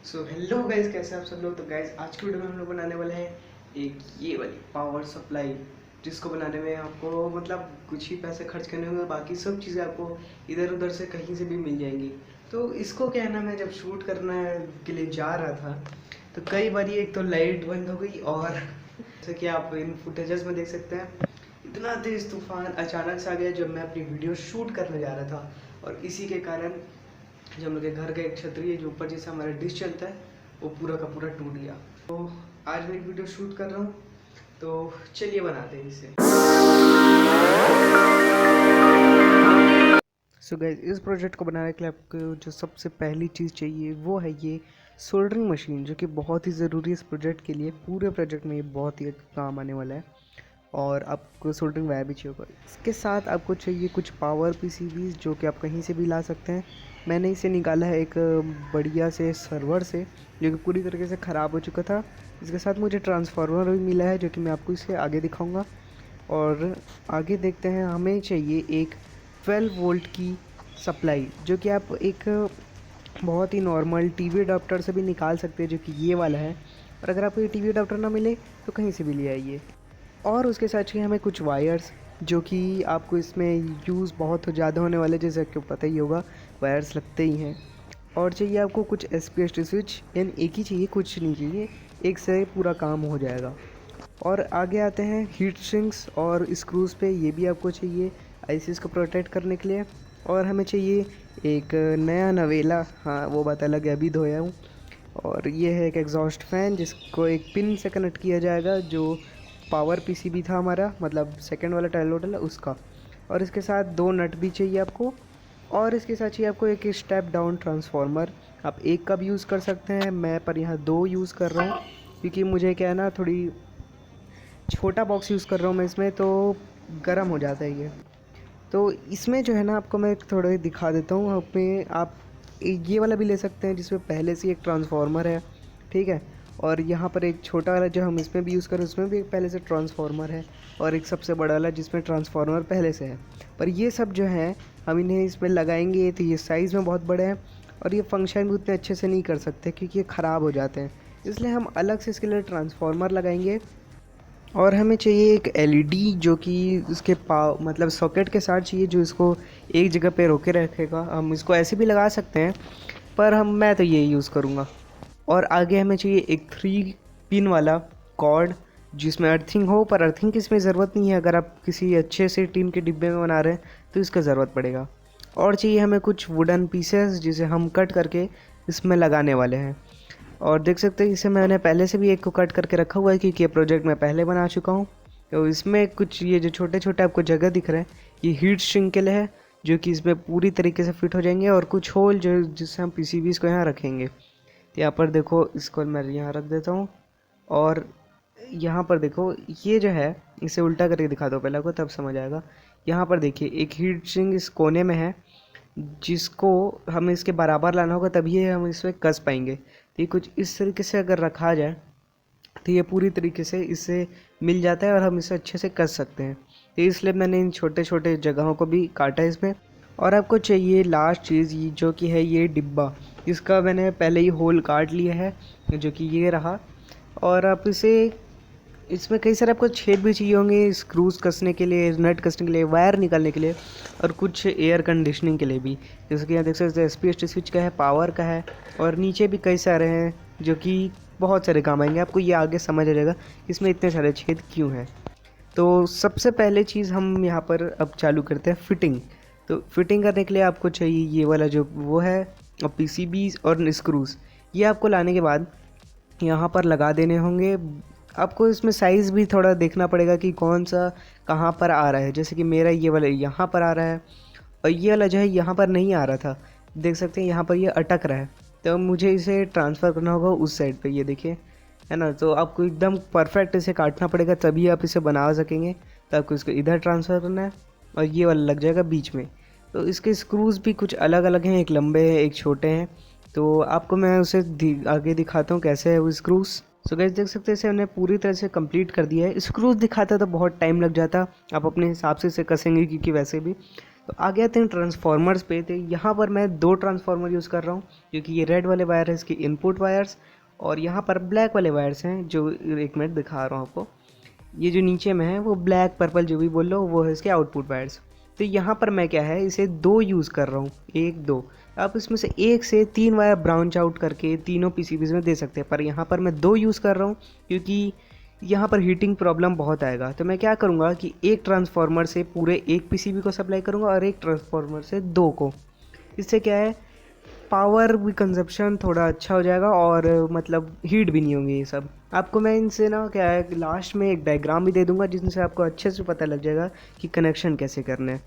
So hello guys, कैसे आप सब लोग। तो गाइस आज की वीडियो में हम लोग बनाने वाले हैं एक ये वाली पावर सप्लाई, जिसको बनाने में आपको मतलब कुछ ही पैसे खर्च करने होंगे, बाकी सब चीज़ें आपको इधर उधर से कहीं से भी मिल जाएंगी। तो इसको क्या है ना, मैं जब शूट करने के लिए जा रहा था तो कई बार एक तो लाइट बंद हो गई, और जैसे कि आप इन फुटेजेस में देख सकते हैं, इतना तेज़ तूफान अचानक से आ गया जब मैं अपनी वीडियो शूट करने जा रहा था। और इसी के कारण जो हम लोग के घर का एक छतरी है, जो ऊपर जैसे हमारा डिश चलता है, वो पूरा का पूरा टूट गया। तो आज मैं एक वीडियो शूट कर रहा हूँ, तो चलिए बनाते हैं इसे। सो गाइस, इस प्रोजेक्ट को बनाने के लिए आपको जो सबसे पहली चीज़ चाहिए वो है ये सोल्डरिंग मशीन, जो कि बहुत ही ज़रूरी है इस प्रोजेक्ट के लिए। पूरे प्रोजेक्ट में ये बहुत ही काम आने वाला है। और आपको सोल्डरिंग वायर भी चाहिए होगा। इसके साथ आपको चाहिए कुछ पावर पीसीबीज, जो कि आप कहीं से भी ला सकते हैं। मैंने इसे निकाला है एक बढ़िया से सर्वर से, जो कि पूरी तरीके से ख़राब हो चुका था। इसके साथ मुझे ट्रांसफार्मर भी मिला है, जो कि मैं आपको इसे आगे दिखाऊंगा। और आगे देखते हैं, हमें चाहिए एक 12 वोल्ट की सप्लाई, जो कि आप एक बहुत ही नॉर्मल टीवी अडाप्टर से भी निकाल सकते हैं, जो कि ये वाला है। और अगर आपको ये टीवी अडाप्टर ना मिले तो कहीं से भी ले आइए। और उसके साथ चाहिए हमें कुछ वायर्स, जो कि आपको इसमें यूज़ बहुत ज़्यादा होने वाले, जैसे आपको पता ही होगा वायर्स लगते ही हैं। और चाहिए आपको कुछ एसपीएसटी स्विच, यानी एक ही चाहिए, कुछ नहीं चाहिए, एक से पूरा काम हो जाएगा। और आगे आते हैं हीट सिंक्स और स्क्रूज़ पे, ये भी आपको चाहिए आईसीस को प्रोटेक्ट करने के लिए। और हमें चाहिए एक नया नवेला, हाँ वो बात अलग है, अभी धोया हूँ। और ये है एक एग्जॉस्ट फ़ैन, जिसको एक पिन से कनेक्ट किया जाएगा, जो पावर पीसीबी था हमारा, मतलब सेकंड वाला टाइल मॉडल है उसका। और इसके साथ दो नट भी चाहिए आपको। और इसके साथ चाहिए आपको एक स्टेप डाउन ट्रांसफार्मर। आप एक का भी यूज़ कर सकते हैं, मैं पर यहाँ दो यूज़ कर रहा हूँ, क्योंकि मुझे क्या है ना, थोड़ी छोटा बॉक्स यूज़ कर रहा हूँ मैं इसमें, तो गर्म हो जाता है ये। तो इसमें जो है ना, आपको मैं थोड़ा दिखा देता हूँ। अपने आप ये वाला भी ले सकते हैं, जिसमें पहले से एक ट्रांसफार्मर है, ठीक है। और यहाँ पर एक छोटा वाला जो हम इसमें भी यूज़ करें, उसमें भी एक पहले से ट्रांसफार्मर है। और एक सबसे बड़ा वाला जिसमें ट्रांसफार्मर पहले से है। पर ये सब जो है, हम इन्हें इसमें लगाएंगे तो ये साइज़ में बहुत बड़े हैं, और ये फंक्शन भी उतने अच्छे से नहीं कर सकते, क्योंकि ये ख़राब हो जाते हैं। इसलिए हम अलग से इसके लिए ट्रांसफार्मर लगाएंगे। और हमें चाहिए एक एलईडी, जो कि उसके मतलब सॉकेट के साथ चाहिए, जो इसको एक जगह पे रोके रखेगा। हम इसको ऐसे भी लगा सकते हैं, पर मैं तो ये यूज़ करूँगा। और आगे हमें चाहिए एक 3 पिन वाला कॉर्ड, जिसमें अर्थिंग हो, पर अर्थिंग की इसमें ज़रूरत नहीं है। अगर आप किसी अच्छे से टीन के डिब्बे में बना रहे हैं तो इसका ज़रूरत पड़ेगा। और चाहिए हमें कुछ वुडन पीसेस, जिसे हम कट करके इसमें लगाने वाले हैं। और देख सकते हैं, इसे मैंने पहले से भी एक को कट करके रखा हुआ है, क्योंकि ये प्रोजेक्ट मैं पहले बना चुका हूँ। तो इसमें कुछ ये जो छोटे छोटे आपको जगह दिख रहे हैं, ये हीट सिंक के लिए है, जो कि इसमें पूरी तरीके से फिट हो जाएंगे। और कुछ होल जो जिससे हम पीसीबीज़ को यहाँ रखेंगे। तो यहाँ पर देखो, इसको मैं यहाँ रख देता हूँ। और यहाँ पर देखो, ये जो है, इसे उल्टा करके दिखा दो पहले को, तब समझ आएगा। यहाँ पर देखिए, एक हीट सिंक इस कोने में है, जिसको हमें इसके बराबर लाना होगा, तभी हम इसमें कस पाएंगे। तो ये कुछ इस तरीके से अगर रखा जाए, तो ये पूरी तरीके से इससे मिल जाता है, और हम इसे अच्छे से कस सकते हैं। तो इसलिए मैंने इन छोटे छोटे जगहों को भी काटा है इसमें। और आपको चाहिए लास्ट चीज़, जो कि है ये डिब्बा। इसका मैंने पहले ही होल काट लिया है, जो कि ये रहा। और आप इसे, इसमें कई सारे आपको छेद भी चाहिए होंगे, स्क्रूज कसने के लिए, नट कसने के लिए, वायर निकालने के लिए, और कुछ एयर कंडीशनिंग के लिए भी। जैसे कि यहाँ देख सकते हैं, एसपीएसटी स्विच का है, पावर का है, और नीचे भी कई सारे हैं, जो कि बहुत सारे काम आएंगे। आपको ये आगे समझ आ जाएगा इसमें इतने सारे छेद क्यों हैं। तो सबसे पहले चीज़ हम यहाँ पर अब चालू करते हैं फिटिंग। तो फिटिंग करने के लिए आपको चाहिए ये वाला जो वो है, और पीसीबीज और स्क्रूज। ये आपको लाने के बाद यहाँ पर लगा देने होंगे। आपको इसमें साइज़ भी थोड़ा देखना पड़ेगा कि कौन सा कहाँ पर आ रहा है। जैसे कि मेरा ये वाला यहाँ पर आ रहा है, और ये वाला जो है यहाँ पर नहीं आ रहा था। देख सकते हैं यहाँ पर ये अटक रहा है, तो मुझे इसे ट्रांसफ़र करना होगा उस साइड पे, ये देखिए, है ना। तो आपको एकदम परफेक्ट इसे काटना पड़ेगा, तभी आप इसे बना सकेंगे। तो आपको इसको इधर ट्रांसफ़र करना है, और ये वाला लग जाएगा बीच में। तो इसके स्क्रूज़ भी कुछ अलग अलग हैं, एक लंबे हैं, एक छोटे हैं। तो आपको मैं उसे आगे दिखाता हूँ कैसे है वो स्क्रूज़। सो गाइस, देख सकते हैं इसे हमने पूरी तरह से कंप्लीट कर दिया है। स्क्रूज दिखाता तो बहुत टाइम लग जाता, आप अपने हिसाब से इसे कसेंगे, क्योंकि वैसे भी तो आगे आते हैं ट्रांसफार्मर्स पे। तो यहाँ पर मैं दो ट्रांसफार्मर यूज़ कर रहा हूँ, क्योंकि ये रेड वाले वायर है इसके इनपुट वायर्स, और यहाँ पर ब्लैक वाले वायर्स हैं जो एक मिनट दिखा रहा हूँ आपको। ये जो नीचे में है वो ब्लैक पर्पल जो भी बोल लो वो है इसके आउटपुट वायर्स। तो यहाँ पर मैं क्या है इसे दो यूज़ कर रहा हूँ, एक दो। आप इसमें से एक से तीन वायर ब्रांच आउट करके तीनों पीसीबीज में दे सकते हैं, पर यहाँ पर मैं दो यूज़ कर रहा हूँ क्योंकि यहाँ पर हीटिंग प्रॉब्लम बहुत आएगा। तो मैं क्या करूँगा कि एक ट्रांसफार्मर से पूरे एक पीसीबी को सप्लाई करूँगा और एक ट्रांसफार्मर से दो को। इससे क्या है पावर भी कंजप्शन थोड़ा अच्छा हो जाएगा और मतलब हीट भी नहीं होंगे ये सब। आपको मैं इनसे ना क्या है लास्ट में एक डायग्राम भी दे दूंगा जिनसे आपको अच्छे से पता लग जाएगा कि कनेक्शन कैसे करना है।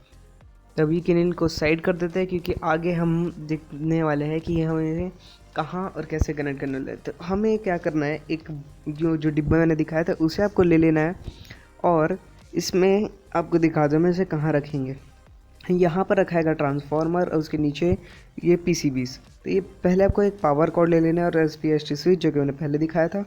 तभी कि इनको साइड कर देते हैं क्योंकि आगे हम देखने वाले हैं कि हमें कहाँ और कैसे कनेक्ट करने वाले हैं। तो हमें क्या करना है, एक जो डिब्बा मैंने दिखाया था उसे आपको ले लेना है और इसमें आपको दिखा दो मैं इसे कहाँ रखेंगे। यहाँ पर रखाएगा ट्रांसफार्मर और उसके नीचे ये पीसीबीज। तो ये पहले आपको एक पावर कॉर्ड ले लेना है और SPST स्विच जो कि मैंने पहले दिखाया था।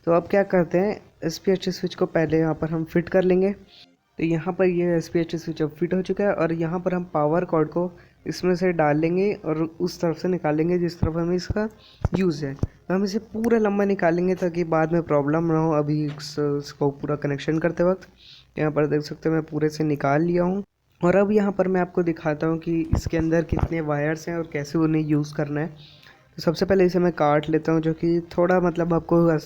तो अब क्या करते हैं SPST स्विच को पहले यहाँ पर हम फिट कर लेंगे। तो यहाँ पर ये SPST स्विच अब फिट हो चुका है और यहाँ पर हम पावर कॉर्ड को इसमें से डाल लेंगे और उस तरफ से निकालेंगे जिस तरफ हमें इसका यूज़ है। तो हम इसे पूरा लंबा निकालेंगे ताकि बाद में प्रॉब्लम ना हो अभी इसको पूरा कनेक्शन करते वक्त। यहाँ पर देख सकते हो मैं पूरे से निकाल लिया हूँ। और अब यहाँ पर मैं आपको दिखाता हूँ कि इसके अंदर कितने वायर्स हैं और कैसे उन्हें यूज़ करना है। तो सबसे पहले इसे मैं काट लेता हूँ, जो कि थोड़ा मतलब आपको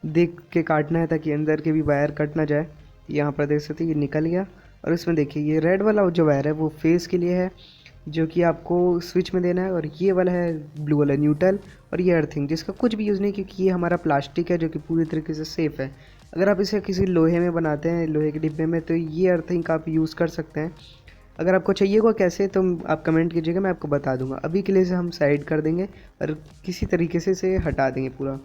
देख के काटना है ताकि अंदर के भी वायर कट ना जाए। यहाँ पर देख सकते हैं ये निकल गया। और इसमें देखिए ये रेड वाला जो वायर है वो फेस के लिए है जो कि आपको स्विच में देना है, और ये वाला है ब्लू वाला न्यूट्रल, और ये अर्थिंग जिसका कुछ भी यूज़ नहीं क्योंकि ये हमारा प्लास्टिक है जो कि पूरी तरीके से सेफ़ है। अगर आप इसे किसी लोहे में बनाते हैं लोहे के डिब्बे में तो ये अर्थिंग का आप यूज़ कर सकते हैं। अगर आपको चाहिए होगा कैसे तो आप कमेंट कीजिएगा, मैं आपको बता दूंगा। अभी के लिए इसे हम साइड कर देंगे और किसी तरीके से इसे हटा देंगे पूरा।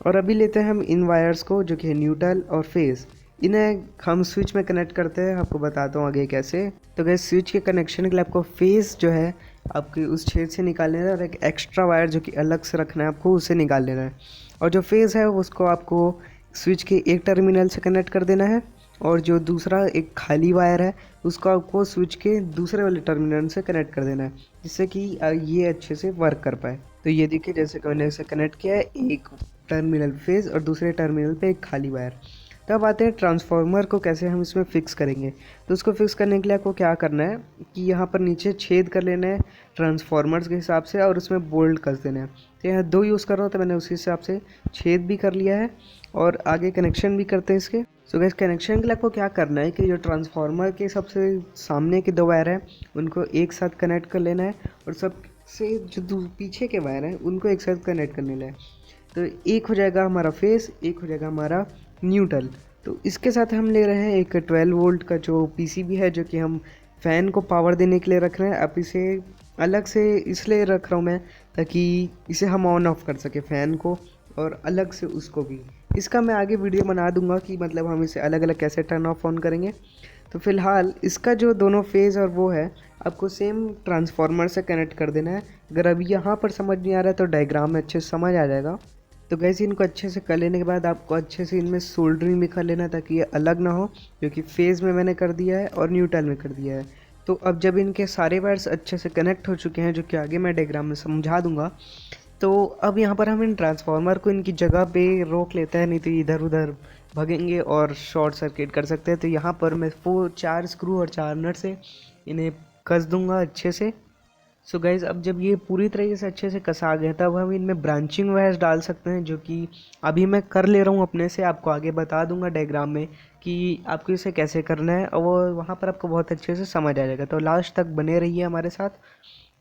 और अभी लेते हैं हम इन वायर्स को जो कि है न्यूट्रल और फेस, इन्हें हम स्विच में कनेक्ट करते हैं। आपको बताता हूँ आगे कैसे। तो गैस स्विच के कनेक्शन के लिए आपको फेस जो है आपके उस छेद से निकाल लेना है और एक एक्स्ट्रा वायर जो कि अलग से रखना है आपको उसे निकाल लेना है। और जो फेस है उसको आपको स्विच के एक टर्मिनल से कनेक्ट कर देना है और जो दूसरा एक खाली वायर है उसको आपको स्विच के दूसरे वाले टर्मिनल से कनेक्ट कर देना है जिससे कि ये अच्छे से वर्क कर पाए। तो ये देखिए जैसे कि मैंने इसे कनेक्ट किया है, एक टर्मिनल फेज और दूसरे टर्मिनल पे एक खाली वायर। तब आते हैं ट्रांसफार्मर को कैसे हम इसमें फ़िक्स करेंगे। तो उसको फिक्स करने के लिए आपको क्या करना है कि यहाँ पर नीचे छेद कर लेना है ट्रांसफार्मर्स के हिसाब से और उसमें बोल्ट कस देना है। तो यहाँ दो यूज़ कर रहा हूँ तो मैंने उसी हिसाब से छेद भी कर लिया है और आगे कनेक्शन भी करते हैं इसके। सो गैस कनेक्शन के लिए आपको क्या करना है कि जो ट्रांसफार्मर के सबसे सामने के दो वायर हैं उनको एक साथ कनेक्ट कर लेना है और सबसे जो पीछे के वायर हैं उनको एक साथ कनेक्ट कर लेना है। तो एक हो जाएगा हमारा फेस, एक हो जाएगा हमारा न्यूट्रल। तो इसके साथ हम ले रहे हैं एक 12 वोल्ट का जो पीसीबी है जो कि हम फ़ैन को पावर देने के लिए रख रहे हैं। अब इसे अलग से इसलिए रख रहा हूँ मैं ताकि इसे हम ऑन ऑफ कर सके फ़ैन को और अलग से उसको भी। इसका मैं आगे वीडियो बना दूंगा कि मतलब हम इसे अलग अलग कैसे टर्न ऑफ ऑन करेंगे। तो फिलहाल इसका जो दोनों फेज़ और वो है आपको सेम ट्रांसफार्मर से कनेक्ट कर देना है। अगर अभी यहाँ पर समझ नहीं आ रहा है तो डायग्राम में अच्छे से समझ आ जाएगा। तो गैस इनको अच्छे से कर लेने के बाद आपको अच्छे से इनमें सोल्डरिंग भी कर लेना ताकि ये अलग ना हो, क्योंकि फेज़ में मैंने कर दिया है और न्यूट्रल में कर दिया है। तो अब जब इनके सारे वायर्स अच्छे से कनेक्ट हो चुके हैं जो कि आगे मैं डायग्राम में समझा दूंगा, तो अब यहाँ पर हम इन ट्रांसफार्मर को इनकी जगह पे रोक लेते हैं, नहीं तो इधर उधर भगेंगे और शॉर्ट सर्किट कर सकते हैं। तो यहाँ पर मैं 4 स्क्रू और 4 नट से इन्हें कस दूंगा अच्छे से। सो गाइज़ अब जब ये पूरी तरीके से अच्छे से कसा गया तब हम इनमें ब्रांचिंग वायर्स डाल सकते हैं, जो कि अभी मैं कर ले रहा हूँ अपने से। आपको आगे बता दूंगा डायग्राम में कि आपको इसे कैसे करना है और वो वहाँ पर आपको बहुत अच्छे से समझ आ जाएगा। तो लास्ट तक बने रहिए हमारे साथ।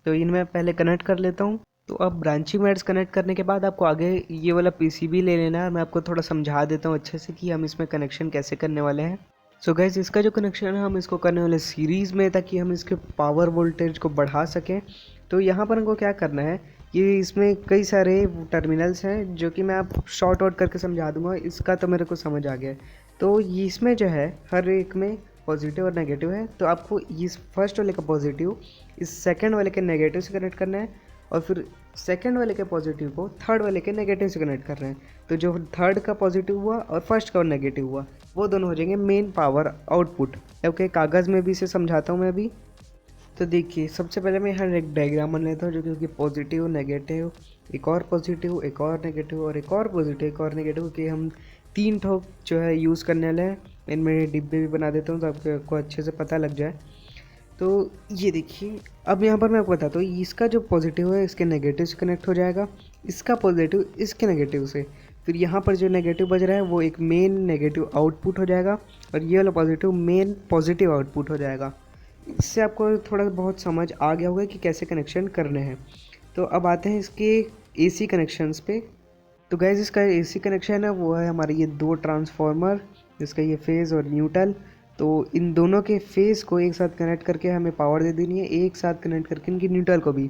तो इनमें पहले कनेक्ट कर लेता हूँ। तो अब ब्रांचिंग वायर्स कनेक्ट करने के बाद आपको आगे ये वाला पीसीबी ले लेना है। मैं आपको थोड़ा समझा देता हूँ अच्छे से कि हम इसमें कनेक्शन कैसे करने वाले हैं। सो गाइज इसका जो कनेक्शन है हम इसको करने वाले सीरीज़ में ताकि हम इसके पावर वोल्टेज को बढ़ा सकें। तो यहाँ पर हमको क्या करना है कि इसमें कई सारे टर्मिनल्स हैं जो कि मैं आप शॉर्ट आउट करके समझा दूंगा। इसका तो मेरे को समझ आ गया है। तो इसमें जो है हर एक में पॉजिटिव और नेगेटिव है। तो आपको इस फर्स्ट वाले का पॉजिटिव इस सेकंड वाले के नेगेटिव से कनेक्ट करना है और फिर सेकंड वाले के पॉजिटिव को थर्ड वाले के नेगेटिव से कनेक्ट कर रहे हैं। तो जो थर्ड का पॉजिटिव हुआ और फर्स्ट का नेगेटिव हुआ वो दोनों हो जाएंगे मेन पावर आउटपुट। ओके कागज़ में भी इसे समझाता हूँ मैं अभी। तो देखिए सबसे पहले मैं यहाँ एक डायग्राम बना लेता हूँ जो कि पॉजिटिव नेगेटिव, एक और पॉजिटिव, एक और नेगेटिव और एक और पॉजिटिव, एक और नेगेटिव, कि हम 3 ठोक जो है यूज़ करने वाले हैं। इनमें डिब्बे भी बना देता हूँ तो आपको अच्छे से पता लग जाए। तो ये देखिए, अब यहाँ पर मैं आपको बताता हूँ, इसका जो पॉजिटिव है इसके नेगेटिव से कनेक्ट हो जाएगा, इसका पॉजिटिव इसके नेगेटिव से, फिर यहाँ पर जो नेगेटिव बज रहा है वो एक मेन नेगेटिव आउटपुट हो जाएगा और ये वाला पॉजिटिव मेन पॉजिटिव आउटपुट हो जाएगा। इससे आपको थोड़ा बहुत समझ आ गया होगा कि कैसे कनेक्शन करने हैं। तो अब आते हैं इसके एसी कनेक्शंस पे। तो गैस इसका एसी कनेक्शन है वो है हमारे ये 2 ट्रांसफार्मर, इसका ये फेज़ और न्यूट्रल। तो इन दोनों के फेज़ को एक साथ कनेक्ट करके हमें पावर दे देनी है, एक साथ कनेक्ट करके इनकी न्यूट्रल को भी।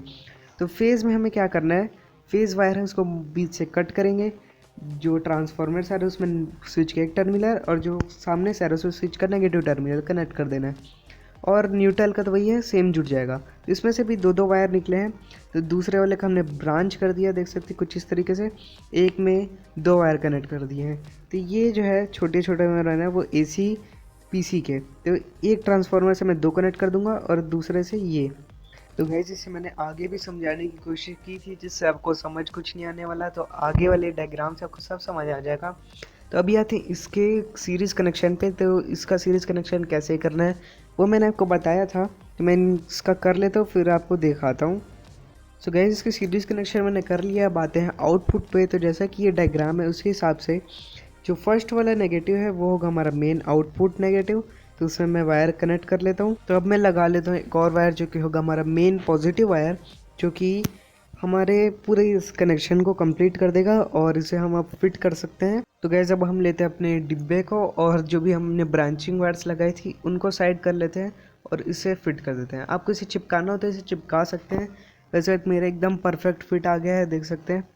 तो फेज़ में हमें क्या करना है, फेज़ वायर है उसको बीच से कट करेंगे, जो ट्रांसफार्मर सारे उसमें स्विच के एक टर्मिनल और जो सामने से उसमें स्विच का नेगेटिव टर्मिनल कनेक्ट कर देना है। और न्यूट्रल का तो वही है, सेम जुड़ जाएगा। तो इसमें से भी 2-2 वायर निकले हैं, तो दूसरे वाले का हमने ब्रांच कर दिया, देख सकते हैं कुछ इस तरीके से, एक में 2 वायर कनेक्ट कर दिए हैं। तो ये जो है छोटे छोटे वायर है वो एसी पीसी के, तो एक ट्रांसफार्मर से मैं 2 कनेक्ट कर दूंगा और दूसरे से ये। तो गाइस इसे मैंने आगे भी समझाने की कोशिश की थी, जिससे आपको समझ कुछ नहीं आने वाला, तो आगे वाले डायग्राम से आपको सब समझ आ जाएगा। तो अभी आते हैं इसके सीरीज़ कनेक्शन पे। तो इसका सीरीज़ कनेक्शन कैसे करना है वो मैंने आपको बताया था, तो मैं इसका कर लेता हूँ फिर आपको दिखाता हूँ। सो गाइस इसकी सीरीज़ कनेक्शन मैंने कर लिया। अब आते हैं आउटपुट पे। तो जैसा कि ये डायग्राम है उसके हिसाब से जो फर्स्ट वाला नेगेटिव है वो होगा हमारा मेन आउटपुट नेगेटिव, तो उसमें मैं वायर कनेक्ट कर लेता हूँ। तो अब मैं लगा लेता हूँ एक और वायर जो कि होगा हमारा मेन पॉजिटिव वायर, जो कि हमारे पूरे इस कनेक्शन को कंप्लीट कर देगा और इसे हम अब फिट कर सकते हैं। तो गैस अब हम लेते हैं अपने डिब्बे को और जो भी हमने ब्रांचिंग वायर्स लगाई थी उनको साइड कर लेते हैं और इसे फिट कर देते हैं। आपको इसे चिपकाना हो तो इसे चिपका सकते हैं। वैसे मेरा एकदम परफेक्ट फिट आ गया है, देख सकते हैं,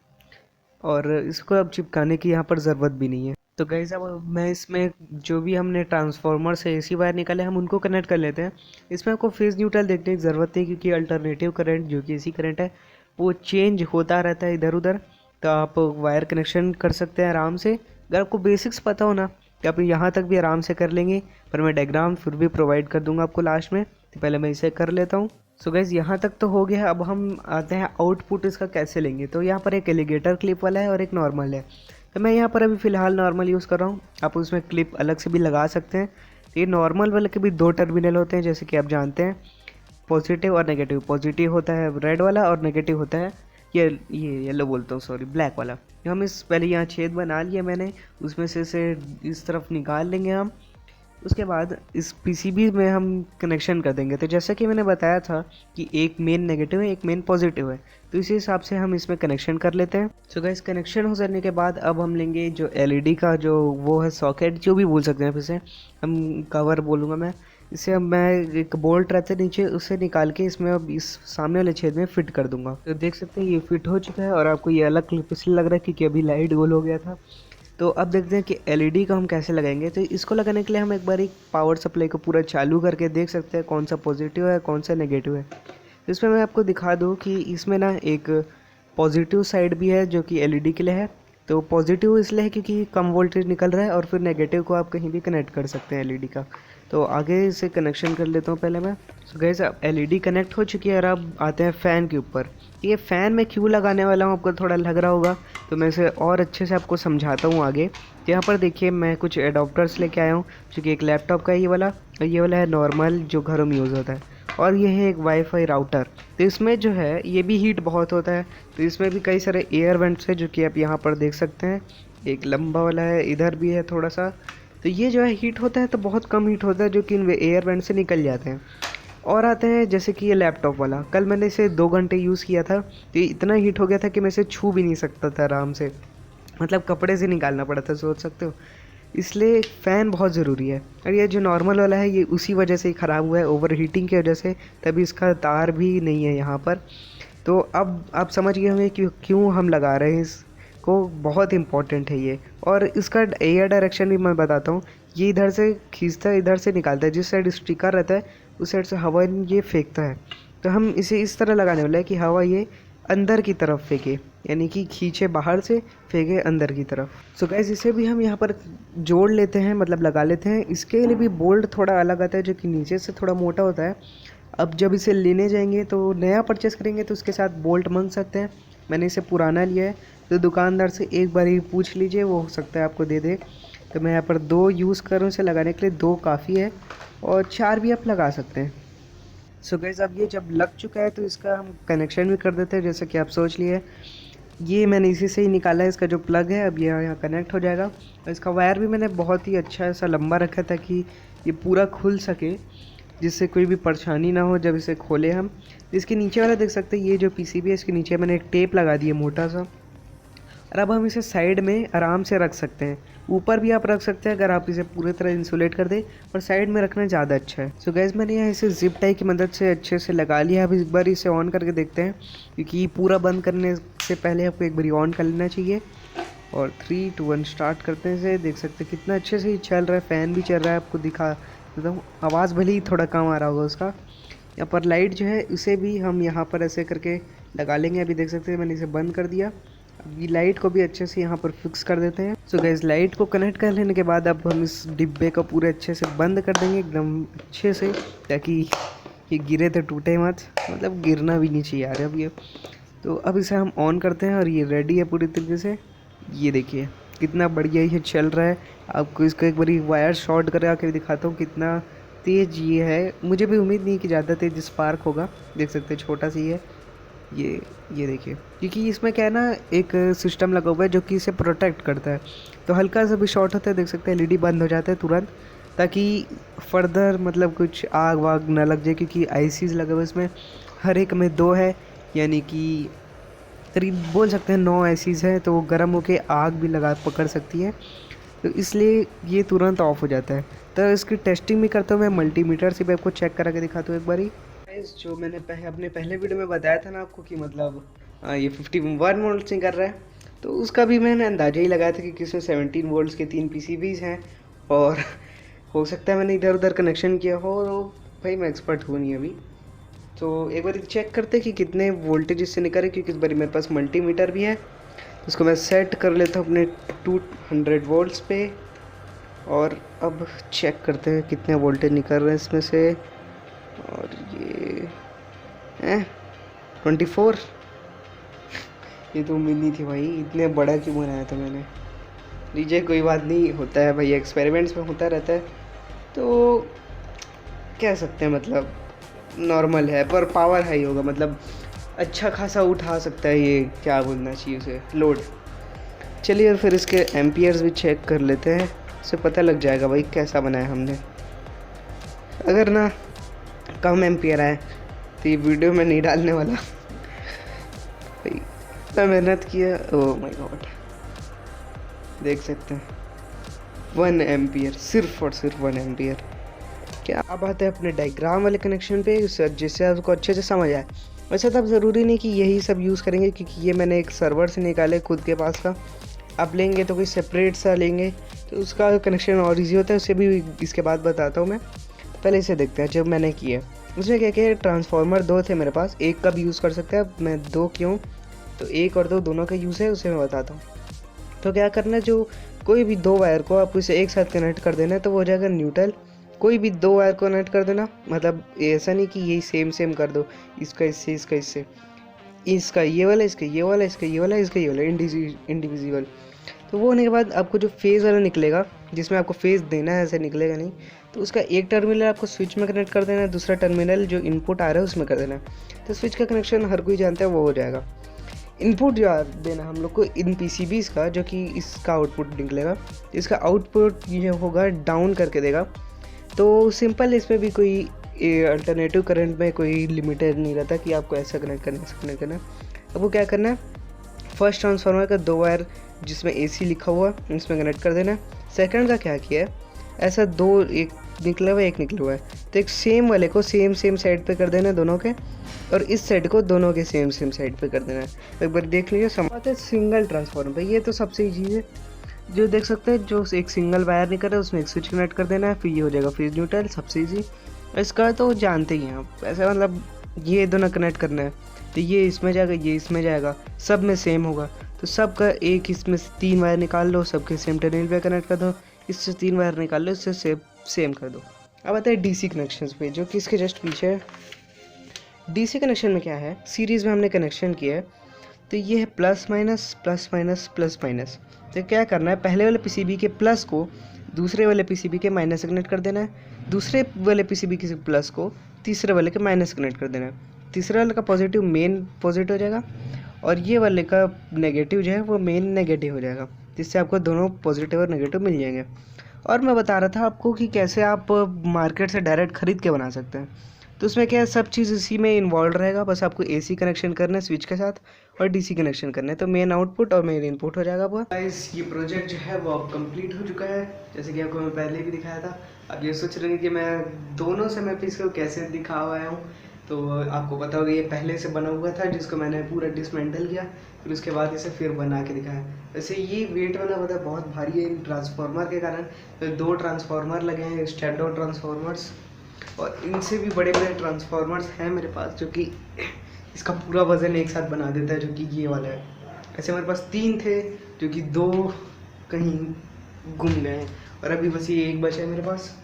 और इसको अब चिपकाने की यहाँ पर ज़रूरत भी नहीं है। तो गैस अब मैं इसमें जो भी हमने ट्रांसफार्मर से एसी वायर निकाले हम उनको कनेक्ट कर लेते हैं। इसमें आपको फेज़ न्यूट्रल देखने की ज़रूरत है, क्योंकि अल्टरनेटिव करंट जो कि एसी करंट है वो चेंज होता रहता है इधर उधर। तो आप वायर कनेक्शन कर सकते हैं आराम से। अगर आपको बेसिक्स पता हो ना तो आप यहाँ तक भी आराम से कर लेंगे, पर मैं डायग्राम फिर भी प्रोवाइड कर दूंगा आपको लास्ट में। तो पहले मैं इसे कर लेता हूँ। सो गैस यहाँ तक तो हो गया। अब हम आते हैं आउटपुट इसका कैसे लेंगे। तो यहाँ पर एक एलिगेटर क्लिप वाला है और एक नॉर्मल है। तो मैं यहाँ पर अभी फ़िलहाल नॉर्मल यूज़ कर रहा हूँ, आप उसमें क्लिप अलग से भी लगा सकते हैं। तो ये नॉर्मल वाले के भी 2 टर्मिनल होते हैं, जैसे कि आप जानते हैं, पॉजिटिव और नेगेटिव। पॉजिटिव होता है रेड वाला और नेगेटिव होता है ये येलो बोलता हूँ, सॉरी, ब्लैक वाला। हम इस पहले यहाँ छेद बना लिया मैंने, उसमें से इसे इस तरफ निकाल लेंगे हम। उसके बाद इस पीसीबी में हम कनेक्शन कर देंगे। तो जैसा कि मैंने बताया था कि एक मेन नेगेटिव है एक मेन पॉजिटिव है, तो इसी हिसाब से हम इसमें कनेक्शन कर लेते हैं। सो गाइस कनेक्शन हो जाने के बाद अब हम लेंगे जो एलईडी का जो वो है सॉकेट, जो भी बोल सकते हैं, फिर से हम कवर बोलूँगा मैं इसे। अब मैं एक बोल्ट रहता है नीचे, उसे निकाल के इसमें अब इस सामने वाले छेद में फिट कर दूंगा। तो देख सकते हैं ये फिट हो चुका है और आपको ये अलग क्लिप इसलिए लग रहा है क्योंकि अभी लाइट गोल हो गया था। तो अब देखते हैं कि एलईडी को हम कैसे लगाएंगे। तो इसको लगाने के लिए हम एक बार एक पावर सप्लाई को पूरा चालू करके देख सकते हैं कौन सा पॉजिटिव है कौन सा नेगेटिव है। तो इसमें मैं आपको दिखा दूँ कि इसमें ना एक पॉजिटिव साइड भी है जो कि एलईडी के लिए है। तो पॉजिटिव इसलिए है क्योंकि कम वोल्टेज निकल रहा है, और फिर नेगेटिव को आप कहीं भी कनेक्ट कर सकते हैं एलईडी का। तो आगे इसे कनेक्शन कर लेता हूँ पहले मैं। सो गाइस अब एलईडी कनेक्ट हो चुकी है और अब आते हैं फ़ैन के ऊपर। ये फ़ैन मैं क्यों लगाने वाला हूँ आपको थोड़ा लग रहा होगा, तो मैं इसे और अच्छे से आपको समझाता हूँ आगे। तो यहाँ पर देखिए मैं कुछ एडाप्टर्स लेके आया हूँ, जो कि एक लैपटॉप का है ये वाला, और ये वाला है नॉर्मल जो घरों में यूज़ होता है, और ये है एक वाईफाई राउटर। तो इसमें जो है ये भी हीट बहुत होता है, तो इसमें भी कई सारे एयर वेंट्स हैं जो कि आप यहाँ पर देख सकते हैं। एक लंबा वाला है, इधर भी है थोड़ा सा। तो ये जो है हीट होता है तो बहुत कम हीट होता है जो कि इन एयर वेंट से निकल जाते हैं। और आते हैं जैसे कि ये लैपटॉप वाला, कल मैंने इसे 2 घंटे यूज़ किया था, तो ये इतना हीट हो गया था कि मैं इसे छू भी नहीं सकता था आराम से, मतलब कपड़े से निकालना पड़ा था, सोच सकते हो। इसलिए फ़ैन बहुत ज़रूरी है। और ये जो नॉर्मल वाला है ये उसी वजह से ही ख़राब हुआ है, ओवर हीटिंग की वजह से, तभी इसका तार भी नहीं है यहाँ पर। तो अब आप समझ गए होंगे कि क्यों हम लगा रहे हैं इसको, बहुत इंपॉर्टेंट है ये। और इसका एयर डायरेक्शन भी मैं बताता हूँ। ये इधर से खींचता है इधर से निकालता है, जिस साइड स्टिकर रहता है उस साइड से हवा ये फेंकता है। तो हम इसे इस तरह लगाने वाले हैं कि हवा ये अंदर की तरफ फेंके, यानी कि खींचे बाहर से फेंके अंदर की तरफ। सो गाइस इसे भी हम यहाँ पर जोड़ लेते हैं, मतलब लगा लेते हैं। इसके लिए भी बोल्ट थोड़ा अलग आता है जो कि नीचे से थोड़ा मोटा होता है, अब जब इसे लेने जाएंगे तो नया परचेस करेंगे तो उसके साथ बोल्ट मांग सकते हैं। मैंने इसे पुराना लिया है, तो दुकानदार से एक बार ही पूछ लीजिए, वो हो सकता है आपको दे दे। तो मैं यहाँ पर 2 यूज़ कर रहा हूँ इसे लगाने के लिए, 2 काफ़ी है और 4 भी आप लगा सकते हैं। सो गाइस अब ये जब लग चुका है तो इसका हम कनेक्शन भी कर देते हैं, जैसे कि आप सोच लिए। ये मैंने इसी से ही निकाला है, इसका जो प्लग है अब ये यहाँ कनेक्ट हो जाएगा। और इसका वायर भी मैंने बहुत ही अच्छा सा लंबा रखा था कि ये पूरा खुल सके, जिससे कोई भी परेशानी ना हो जब इसे खोले हम। इसके नीचे वाला देख सकते हैं, ये जो पीसीबी है इसके नीचे मैंने एक टेप लगा दी है मोटा सा। और अब हम इसे साइड में आराम से रख सकते हैं। ऊपर भी आप रख सकते हैं अगर आप इसे पूरी तरह इंसुलेट कर दें, और साइड में रखना ज़्यादा अच्छा है। सो गैस मैंने यहाँ इसे जिप टाई की मदद से अच्छे से लगा लिया। अब एक बार इसे ऑन करके देखते हैं, क्योंकि पूरा बंद करने से पहले आपको एक बार ऑन कर लेना चाहिए। और 3 2 1 स्टार्ट करते हैं इसे। देख सकते हैं कितना अच्छे से ही चल रहा है, फ़ैन भी चल रहा है। आपको दिखा देता हूँ, आवाज़ भले ही थोड़ा कम आ रहा होगा उसका। यहाँ पर लाइट जो है उसे भी हम यहाँ पर ऐसे करके लगा लेंगे। अभी देख सकते हैं मैंने इसे बंद कर दिया। अब ये लाइट को भी अच्छे से यहाँ पर फिक्स कर देते हैं। सो गैस लाइट को कनेक्ट कर लेने के बाद अब हम इस डिब्बे को पूरे अच्छे से बंद कर देंगे एकदम अच्छे से, ताकि ये गिरे तो टूटे मत, मतलब गिरना भी नहीं चाहिए यार अब ये। तो अब इसे हम ऑन करते हैं और ये रेडी है पूरी तरीके से। ये देखिए कितना बढ़िया ये चल रहा है। आपको इसका एक बारी वायर शॉर्ट करा के दिखाता हूँ कितना तेज़ ये है। मुझे भी उम्मीद नहीं कि ज़्यादा तेज़ स्पार्क होगा। देख सकते हैं छोटा सी है ये देखिए, क्योंकि इसमें क्या है ना, एक सिस्टम लगा हुआ है जो कि इसे प्रोटेक्ट करता है। तो हल्का सा भी शॉर्ट होता है, देख सकते हैं एलईडी बंद हो जाता है तुरंत, ताकि फर्दर मतलब कुछ आग वाग ना लग जाए, क्योंकि आईसीज लगे हुए इसमें। हर एक में 2 है, यानी कि करीब बोल सकते हैं 9 आईसीज है, तो वो गर्म होके आग भी लगा पकड़ सकती है। तो इसलिए ये तुरंत ऑफ हो जाता है। तो इसकी टेस्टिंग भी करता हूँ मैं मल्टीमीटर से भी, आपको चेक करा के दिखाता हूँ एक बारी। जो मैंने अपने पहले वीडियो में बताया था ना आपको कि मतलब ये 51 वोल्ट से कर रहा है, तो उसका भी मैंने अंदाज़ा ही लगाया था कि इसमें 17 वोल्ट्स के 3 पीसीबीज हैं। और हो सकता है मैंने इधर उधर कनेक्शन किया हो, और भाई मैं एक्सपर्ट हूँ नहीं अभी। तो एक बार चेक करते कि कितने वोल्टेज इससे निकल रहे, क्योंकि इस बार मेरे पास मल्टीमीटर भी है। उसको मैं सेट कर लेता हूँ अपने 200 वोल्ट्स पे, और अब चेक करते हैं कितने वोल्टेज निकल रहे हैं इसमें से। और ये 24। ये तो उम्मीद नहीं थी भाई, इतने बड़ा क्यों बनाया था मैंने। लीजिए कोई बात नहीं, होता है भाई, एक्सपेरिमेंट्स में होता रहता है। तो कह सकते हैं मतलब नॉर्मल है, पर पावर हाई होगा, मतलब अच्छा खासा उठा सकता है ये, क्या बोलना चाहिए उसे, लोड। चलिए और फिर इसके एम्पियर्स भी चेक कर लेते हैं, उससे पता लग जाएगा भाई कैसा बनाया हमने। अगर ना कम एम्पियर आए तो ये वीडियो में नहीं डालने वाला भाई, इतना मेहनत किया। ओह माय गॉड, देख सकते हैं 1 एम्पियर, सिर्फ और सिर्फ 1 एम्पियर। क्या अब आते हैं अपने डायग्राम वाले कनेक्शन पे, जिससे आपको अच्छे से समझ आए। वैसे तो अब ज़रूरी नहीं कि यही सब यूज़ करेंगे, क्योंकि ये मैंने एक सर्वर से निकाले खुद के पास का। आप लेंगे तो कोई सेपरेट सा लेंगे तो उसका कनेक्शन और ईजी होता है, उसे भी इसके बाद बताता हूँ मैं। पहले इसे देखते हैं जब मैंने किया। उसमें क्या क्या ट्रांसफार्मर 2 थे मेरे पास, एक का भी यूज़ कर सकते हैं। अब मैं 2 क्यों, तो 1 और 2 दोनों का यूज़ है, उसे मैं बताता हूँ। तो क्या करना है, जो कोई भी 2 वायर को आपको इसे एक साथ कनेक्ट कर देना है, तो वो हो जाएगा न्यूट्रल। कोई भी 2 वायर को कनेक्ट कर देना, मतलब ऐसा नहीं कि यही सेम कर दो, इसका इससे, इसका इससे, इसका ये वाला, इसका ये वाला, इसका ये वाला, इसका ये वाला, इंडिविजुअल। तो वो होने के बाद आपको जो फेज़ वाला निकलेगा, जिसमें आपको फेज़ देना है, ऐसे निकलेगा नहीं, तो उसका एक टर्मिनल आपको स्विच में कनेक्ट कर देना है, दूसरा टर्मिनल जो इनपुट आ रहा है उसमें कर देना है। तो स्विच का कनेक्शन हर कोई जानता है, वो हो जाएगा। इनपुट जो देना हम लोग को इन पीसीबीज का, जो कि इसका आउटपुट निकलेगा, इसका आउटपुट ये होगा डाउन करके देगा। तो सिंपल, इसमें भी कोई अल्टरनेटिव करंट में कोई लिमिटेड नहीं रहता कि आपको ऐसा कनेक्ट करना है, ऐसा कनेक्ट करना है। अब वो क्या करना है, फर्स्ट ट्रांसफार्मर का 2 वायर जिसमें AC लिखा हुआ इसमें कनेक्ट कर देना है। सेकंड का क्या किया है, ऐसा 2, एक निकला हुआ है, एक निकला हुआ है, तो एक सेम वाले को सेम साइड पे कर देना है दोनों के, और इस साइड को दोनों के सेम साइड पे कर देना है। एक बार देख लीजिए, समझ है। सिंगल ट्रांसफार्मर भाई, ये तो सबसे ईजी है, जो देख सकते हैं, जो एक सिंगल वायर निकल रहा है उसमें एक स्विच कनेक्ट कर देना है, फिर ये हो जाएगा फेज न्यूट्रल, सबसे ईजी। इसका तो जानते ही हैं आप, ऐसा मतलब ये दोनों कनेक्ट करना है, तो ये इसमें जाएगा, ये इसमें जाएगा, सब में सेम होगा। तो सबका एक इसमें से 3 वायर निकाल लो, सबके सेम टर्मिनल पे कनेक्ट कर दो, इससे 3 वायर निकाल लो, इससे सेम कर दो। अब आते हैं DC कनेक्शंस पे, जो कि इसके जस्ट पीछे है। डीसी कनेक्शन में क्या है, सीरीज़ में हमने कनेक्शन किया है तो ये है plus minus plus minus plus minus. तो क्या करना है, पहले वाले पीसीबी के प्लस को दूसरे वाले पीसीबी के माइनस से कनेक्ट कर देना है, दूसरे वाले पीसीबी के प्लस को तीसरे वाले के माइनस से कनेक्ट कर देना है। तीसरे वाले का पॉजिटिव मेन पॉजिटिव हो जाएगा और ये वाले का नेगेटिव जो है वो मेन नेगेटिव हो जाएगा, जिससे आपको दोनों पॉजिटिव और नेगेटिव मिल जाएंगे। और मैं बता रहा था आपको कि कैसे आप मार्केट से डायरेक्ट ख़रीद के बना सकते हैं। तो उसमें क्या है, सब चीज़ इसी में इन्वॉल्व रहेगा, बस आपको एसी कनेक्शन करना है स्विच के साथ और डीसी कनेक्शन करना है, तो मेन आउटपुट और मेन इनपुट हो जाएगा आपका। गाइस ये प्रोजेक्ट जो है वो अब कंप्लीट हो चुका है, जैसे कि आपको मैं पहले भी दिखाया था। अब ये सोच रहे हैं कि मैं दोनों से मैं इसको कैसे दिखा हुआ हूँ, तो आपको पता होगा ये पहले से बना हुआ था जिसको मैंने पूरा डिसमेंटल किया, फिर उसके बाद इसे फिर बना के दिखाया। वैसे ये वेट वाला पता है बहुत भारी है ट्रांसफार्मर के कारण, तो 2 ट्रांसफार्मर लगे हैं, स्टेप डाउन ट्रांसफार्मर्स, और इनसे भी बड़े बड़े ट्रांसफार्मर्स हैं मेरे पास जो कि इसका पूरा वज़न एक साथ बना देता है, जो कि ये वाला है। ऐसे मेरे पास 3 थे जो कि 2 कहीं गुम गए हैं और अभी बस ये एक बचा है मेरे पास।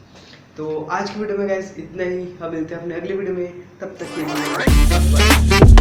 तो आज की वीडियो में गाइस इतना ही, अब मिलते हैं अपने अगली वीडियो में, तब तक के लिए।